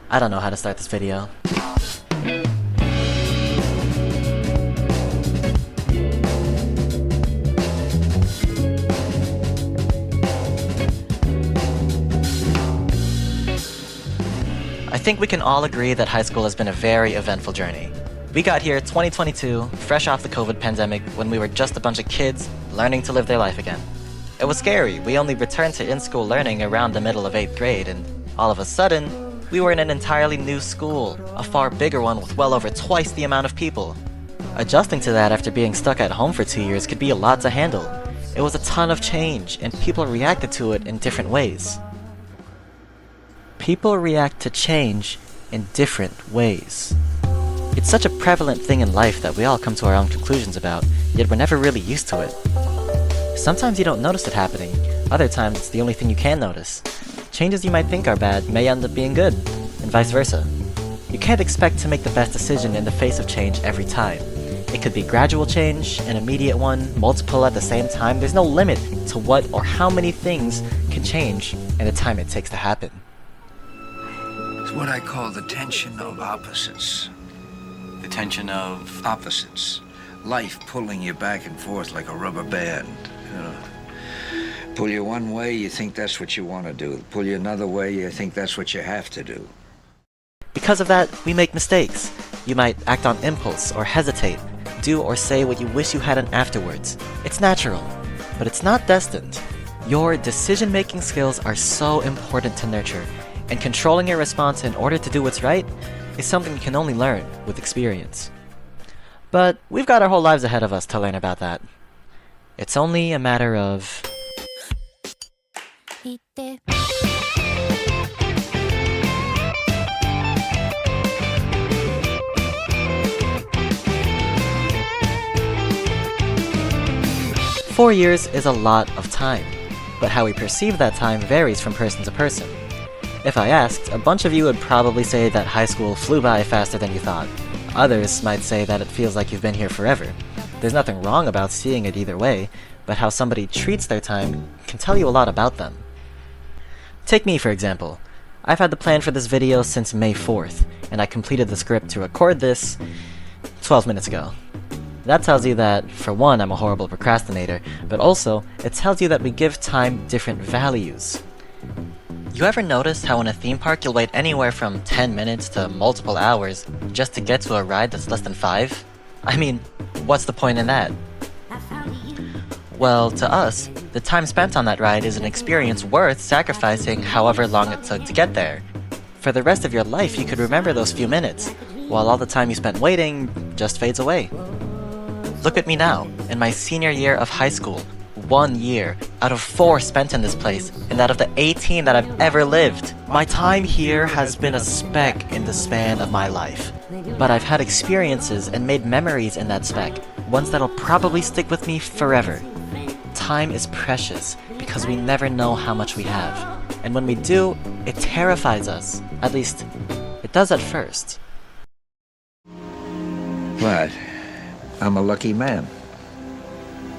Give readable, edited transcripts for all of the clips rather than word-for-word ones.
I don't know how to start this video. I think we can all agree that high school has been a very eventful journey. We got here 2022, fresh off the COVID pandemic, when we were just a bunch of kids learning to live their life again. It was scary. We only returned to in-school learning around the middle of 8th grade, and all of a sudden, we were in an entirely new school, a far bigger one with well over twice the amount of people. Adjusting to that after being stuck at home for 2 years could be a lot to handle. It was a ton of change, and people reacted to it in different ways. People react to change in different ways. It's such a prevalent thing in life that we all come to our own conclusions about, yet we're never really used to it. Sometimes you don't notice it happening, other times it's the only thing you can notice. Changes you might think are bad may end up being good, and vice versa. You can't expect to make the best decision in the face of change every time. It could be gradual change, an immediate one, multiple at the same time. There's no limit to what or how many things can change and the time it takes to happen. It's what I call the tension of opposites. The tension of... Opposites. Life pulling you back and forth like a rubber band. You know. Pull you one way, you think that's what you want to do. Pull you another way, you think that's what you have to do. Because of that, we make mistakes. You might act on impulse or hesitate, do or say what you wish you hadn't afterwards. It's natural, but it's not destined. Your decision-making skills are so important to nurture, and controlling your response in order to do what's right is something you can only learn with experience. But we've got our whole lives ahead of us to learn about that. It's only a matter of... 4 years is a lot of time, but how we perceive that time varies from person to person. If I asked, a bunch of you would probably say that high school flew by faster than you thought. Others might say that it feels like you've been here forever. There's nothing wrong about seeing it either way, but how somebody treats their time can tell you a lot about them. Take me, for example. I've had the plan for this video since May 4th, and I completed the script to record this 12 minutes ago. That tells you that, for one, I'm a horrible procrastinator, but also, it tells you that we give time different values. You ever notice how in a theme park you'll wait anywhere from 10 minutes to multiple hours just to get to a ride that's less than 5? I mean, what's the point in that? Well, to us, the time spent on that ride is an experience worth sacrificing however long it took to get there. For the rest of your life, you could remember those few minutes, while all the time you spent waiting just fades away. Look at me now, in my senior year of high school. 1 year out of 4 spent in this place, and out of the 18 that I've ever lived. My time here has been a speck in the span of my life. But I've had experiences and made memories in that speck, ones that'll probably stick with me forever. Time is precious because we never know how much we have. And when we do, it terrifies us. At least, it does at first. But I'm a lucky man.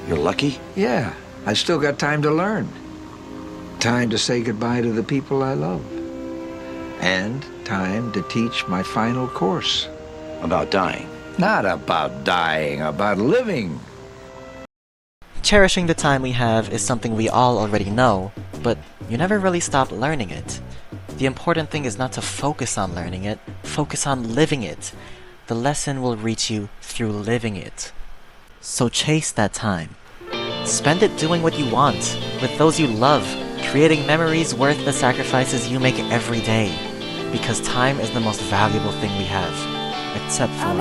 You're lucky? Yeah, I still got time to learn. Time to say goodbye to the people I love. And time to teach my final course. About dying. Not about dying, about living. Cherishing the time we have is something we all already know, but you never really stop learning it. The important thing is not to focus on learning it, focus on living it. The lesson will reach you through living it. So chase that time. Spend it doing what you want, with those you love, creating memories worth the sacrifices you make every day. Because time is the most valuable thing we have, except for...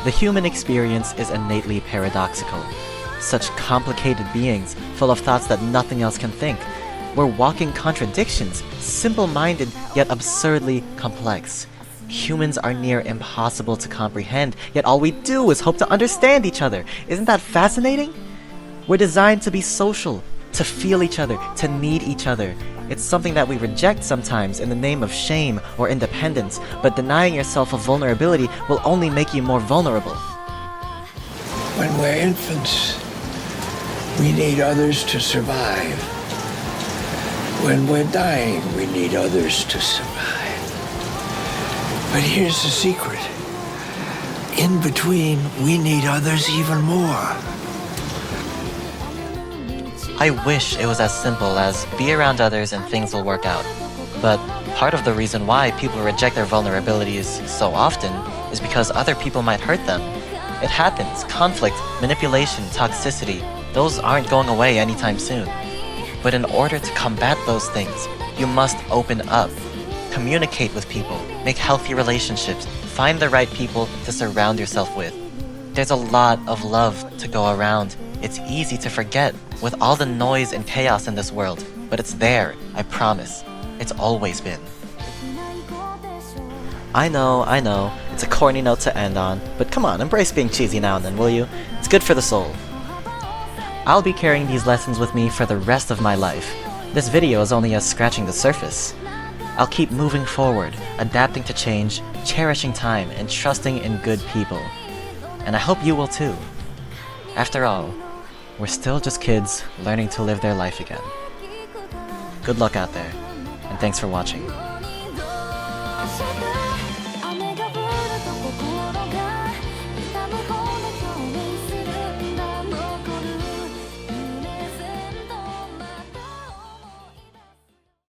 The human experience is innately paradoxical. Such complicated beings, full of thoughts that nothing else can think. We're walking contradictions, simple-minded yet absurdly complex. Humans are near impossible to comprehend, yet all we do is hope to understand each other. Isn't that fascinating? We're designed to be social, to feel each other, to need each other. It's something that we reject sometimes in the name of shame or independence, but denying yourself of vulnerability will only make you more vulnerable. When we're infants, we need others to survive. When we're dying, we need others to survive. But here's the secret. In between, we need others even more. I wish it was as simple as be around others and things will work out. But part of the reason why people reject their vulnerabilities so often is because other people might hurt them. It happens. Conflict, manipulation, toxicity, those aren't going away anytime soon. But in order to combat those things, you must open up. Communicate with people, make healthy relationships, find the right people to surround yourself with. There's a lot of love to go around. It's easy to forget with all the noise and chaos in this world, but it's there, I promise. It's always been. I know, it's a corny note to end on, but come on, embrace being cheesy now and then, will you? It's good for the soul. I'll be carrying these lessons with me for the rest of my life. This video is only us scratching the surface. I'll keep moving forward, adapting to change, cherishing time, and trusting in good people. And I hope you will too. After all, we're still just kids learning to live their life again. Good luck out there, and thanks for watching.